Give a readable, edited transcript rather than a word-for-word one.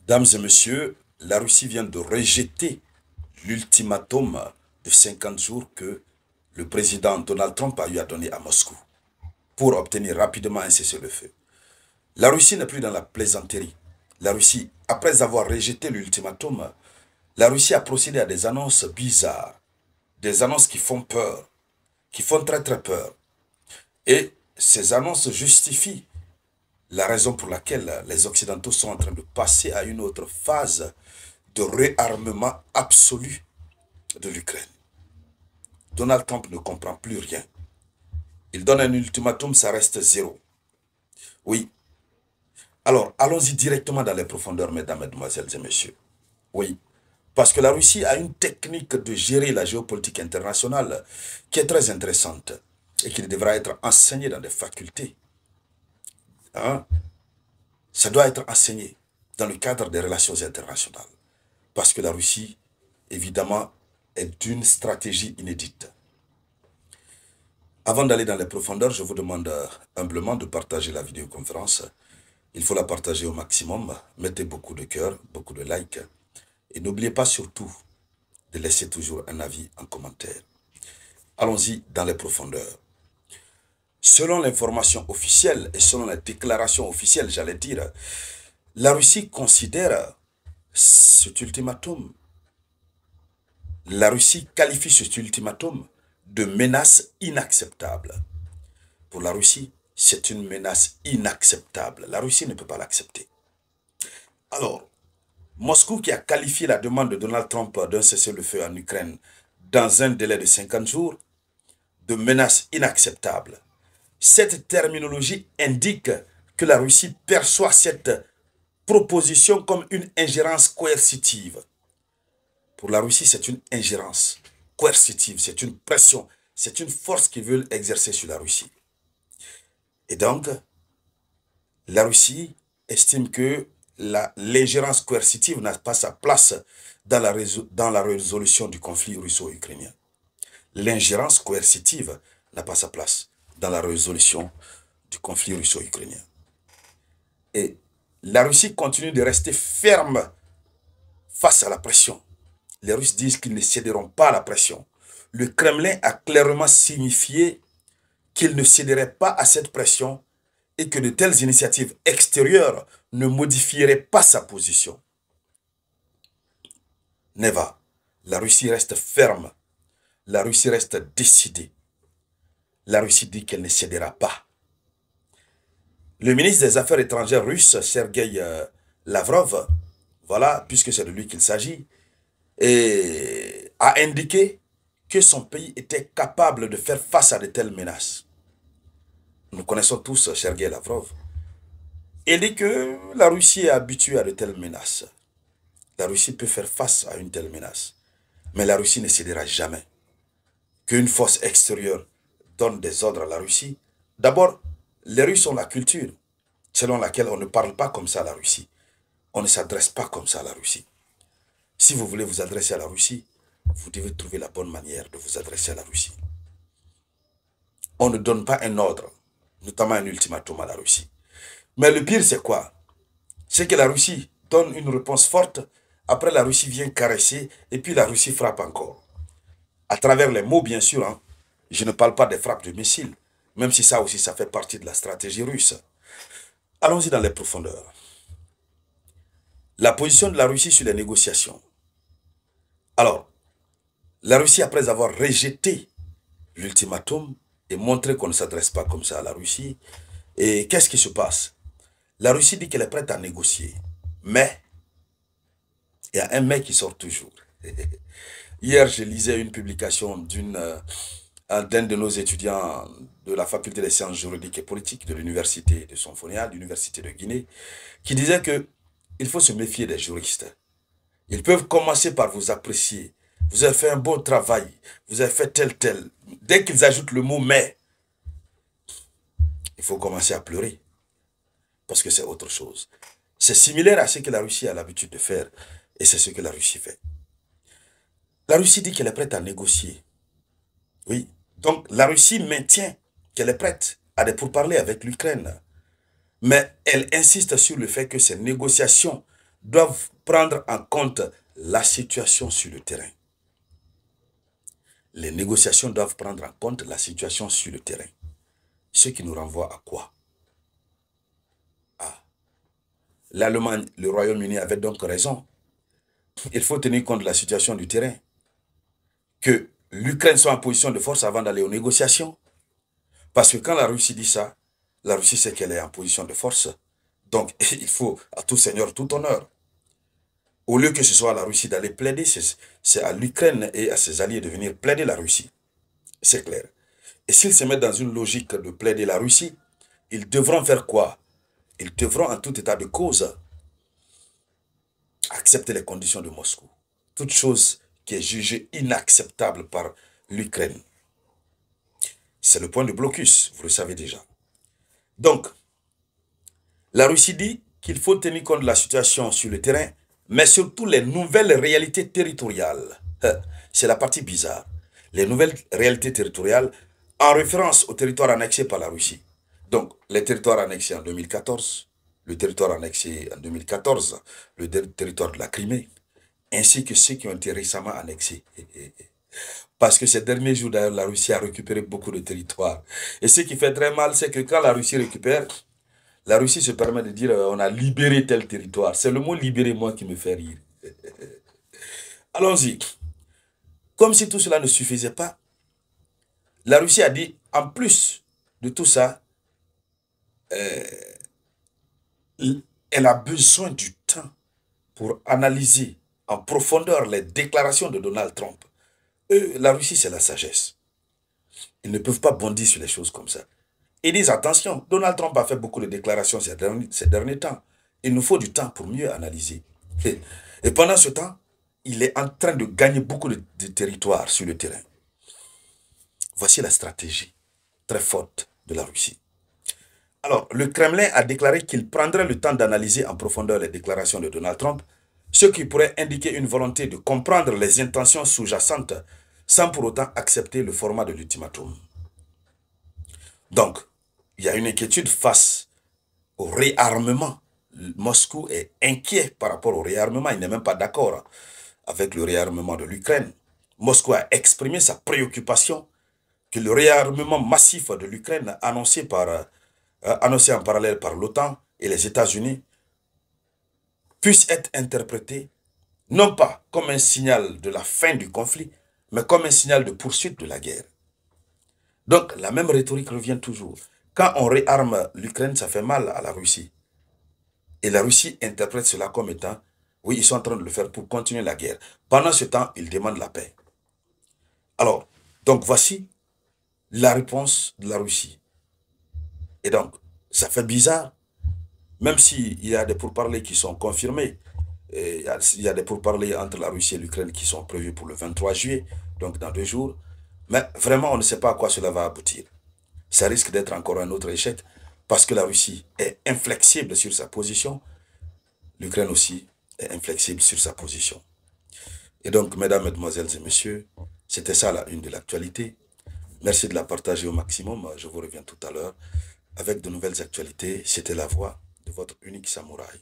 Dames et messieurs, la Russie vient de rejeter l'ultimatum de 50 jours que le président Donald Trump a eu à donner à Moscou pour obtenir rapidement un cessez-le-feu. La Russie n'est plus dans la plaisanterie. La Russie, après avoir rejeté l'ultimatum, la Russie a procédé à des annonces bizarres, des annonces qui font peur, qui font très très peur. Et ces annonces justifient la raison pour laquelle les Occidentaux sont en train de passer à une autre phase de réarmement absolu de l'Ukraine. Donald Trump ne comprend plus rien. Il donne un ultimatum, ça reste zéro. Oui. Alors, allons-y directement dans les profondeurs, mesdames, mesdemoiselles et messieurs. Oui. Parce que la Russie a une technique de gérer la géopolitique internationale qui est très intéressante et qui devra être enseignée dans des facultés. Hein? Ça doit être enseigné dans le cadre des relations internationales. Parce que la Russie, évidemment, est d'une stratégie inédite. Avant d'aller dans les profondeurs, je vous demande humblement de partager la vidéoconférence. Il faut la partager au maximum. Mettez beaucoup de cœur, beaucoup de likes. Et n'oubliez pas surtout de laisser toujours un avis en commentaire. Allons-y dans les profondeurs. Selon l'information officielle et selon la déclaration officielle, j'allais dire, la Russie considère cet ultimatum. La Russie qualifie cet ultimatum de menace inacceptable. Pour la Russie, c'est une menace inacceptable. La Russie ne peut pas l'accepter. Alors, Moscou qui a qualifié la demande de Donald Trump d'un cessez-le-feu en Ukraine dans un délai de 50 jours de menace inacceptable. Cette terminologie indique que la Russie perçoit cette proposition comme une ingérence coercitive. Pour la Russie, c'est une ingérence coercitive, c'est une pression, c'est une force qu'ils veulent exercer sur la Russie. Et donc, la Russie estime que l'ingérence coercitive n'a pas sa place dans la résolution du conflit russo-ukrainien. L'ingérence coercitive n'a pas sa place dans la résolution du conflit russo-ukrainien. Et la Russie continue de rester ferme face à la pression. Les Russes disent qu'ils ne céderont pas à la pression. Le Kremlin a clairement signifié qu'il ne céderait pas à cette pression et que de telles initiatives extérieures ne modifieraient pas sa position. Neva, la Russie reste ferme, la Russie reste décidée. La Russie dit qu'elle ne cédera pas. Le ministre des Affaires étrangères russe, Sergei Lavrov, voilà, puisque c'est de lui qu'il s'agit, a indiqué que son pays était capable de faire face à de telles menaces. Nous connaissons tous Sergei Lavrov. Il dit que la Russie est habituée à de telles menaces. La Russie peut faire face à une telle menace. Mais la Russie ne cédera jamais. Qu'une force extérieure donne des ordres à la Russie. D'abord, les Russes ont la culture selon laquelle on ne parle pas comme ça à la Russie. On ne s'adresse pas comme ça à la Russie. Si vous voulez vous adresser à la Russie, vous devez trouver la bonne manière de vous adresser à la Russie. On ne donne pas un ordre, notamment un ultimatum à la Russie. Mais le pire, c'est quoi? C'est que la Russie donne une réponse forte, après la Russie vient caresser, et puis la Russie frappe encore. À travers les mots, bien sûr, hein. Je ne parle pas des frappes de missiles, même si ça aussi, ça fait partie de la stratégie russe. Allons-y dans les profondeurs. La position de la Russie sur les négociations. Alors, la Russie, après avoir rejeté l'ultimatum et montré qu'on ne s'adresse pas comme ça à la Russie, et qu'est-ce qui se passe? La Russie dit qu'elle est prête à négocier, mais il y a un mais qui sort toujours. Hier, je lisais une publication d'un de nos étudiants de la faculté des sciences juridiques et politiques de l'université de Sonfonia, de l'université de Guinée, qui disait que il faut se méfier des juristes. Ils peuvent commencer par vous apprécier. Vous avez fait un bon travail, vous avez fait tel. Dès qu'ils ajoutent le mot mais, il faut commencer à pleurer. Parce que c'est autre chose. C'est similaire à ce que la Russie a l'habitude de faire. Et c'est ce que la Russie fait. La Russie dit qu'elle est prête à négocier. Oui. Donc la Russie maintient qu'elle est prête à des pourparlers avec l'Ukraine. Mais elle insiste sur le fait que ces négociations doivent prendre en compte la situation sur le terrain. Les négociations doivent prendre en compte la situation sur le terrain. Ce qui nous renvoie à quoi? L'Allemagne, le Royaume-Uni avaient donc raison. Il faut tenir compte de la situation du terrain. Que l'Ukraine soit en position de force avant d'aller aux négociations. Parce que quand la Russie dit ça, la Russie sait qu'elle est en position de force. Donc, il faut à tout seigneur, tout honneur. Au lieu que ce soit à la Russie d'aller plaider, c'est à l'Ukraine et à ses alliés de venir plaider la Russie. C'est clair. Et s'ils se mettent dans une logique de plaider la Russie, ils devront faire quoi? Ils devront, en tout état de cause, accepter les conditions de Moscou. Toute chose qui est jugée inacceptable par l'Ukraine. C'est le point de blocus, vous le savez déjà. Donc, la Russie dit qu'il faut tenir compte de la situation sur le terrain, mais surtout les nouvelles réalités territoriales. C'est la partie bizarre. Les nouvelles réalités territoriales en référence aux territoires annexés par la Russie. Donc, les territoires annexés en 2014, le territoire annexé en 2014, le territoire de la Crimée, ainsi que ceux qui ont été récemment annexés. Parce que ces derniers jours, d'ailleurs, la Russie a récupéré beaucoup de territoires. Et ce qui fait très mal, c'est que quand la Russie récupère, la Russie se permet de dire on a libéré tel territoire. C'est le mot libérer, moi, qui me fait rire. Allons-y. Comme si tout cela ne suffisait pas, la Russie a dit, en plus de tout ça, elle a besoin du temps pour analyser en profondeur les déclarations de Donald Trump. La Russie, c'est la sagesse. Ils ne peuvent pas bondir sur les choses comme ça. Ils disent, attention, Donald Trump a fait beaucoup de déclarations ces derniers temps. Il nous faut du temps pour mieux analyser. Et pendant ce temps, il est en train de gagner beaucoup de territoires sur le terrain. Voici la stratégie très forte de la Russie. Alors, le Kremlin a déclaré qu'il prendrait le temps d'analyser en profondeur les déclarations de Donald Trump, ce qui pourrait indiquer une volonté de comprendre les intentions sous-jacentes sans pour autant accepter le format de l'ultimatum. Donc, il y a une inquiétude face au réarmement. Moscou est inquiet par rapport au réarmement. Il n'est même pas d'accord avec le réarmement de l'Ukraine. Moscou a exprimé sa préoccupation que le réarmement massif de l'Ukraine annoncé en parallèle par l'OTAN et les États-Unis puisse être interprété non pas comme un signal de la fin du conflit, mais comme un signal de poursuite de la guerre. Donc, la même rhétorique revient toujours. Quand on réarme l'Ukraine, ça fait mal à la Russie. Et la Russie interprète cela comme étant, oui, ils sont en train de le faire pour continuer la guerre. Pendant ce temps, ils demandent la paix. Alors, donc voici la réponse de la Russie. Et donc, ça fait bizarre, même s'il y a des pourparlers qui sont confirmés. Il y a des pourparlers entre la Russie et l'Ukraine qui sont prévus pour le 23 juillet, donc dans 2 jours. Mais vraiment, on ne sait pas à quoi cela va aboutir. Ça risque d'être encore un autre échec, parce que la Russie est inflexible sur sa position. L'Ukraine aussi est inflexible sur sa position. Et donc, mesdames, mesdemoiselles et messieurs, c'était ça la une de l'actualité. Merci de la partager au maximum. Je vous reviens tout à l'heure avec de nouvelles actualités. C'était la voix de votre unique samouraï.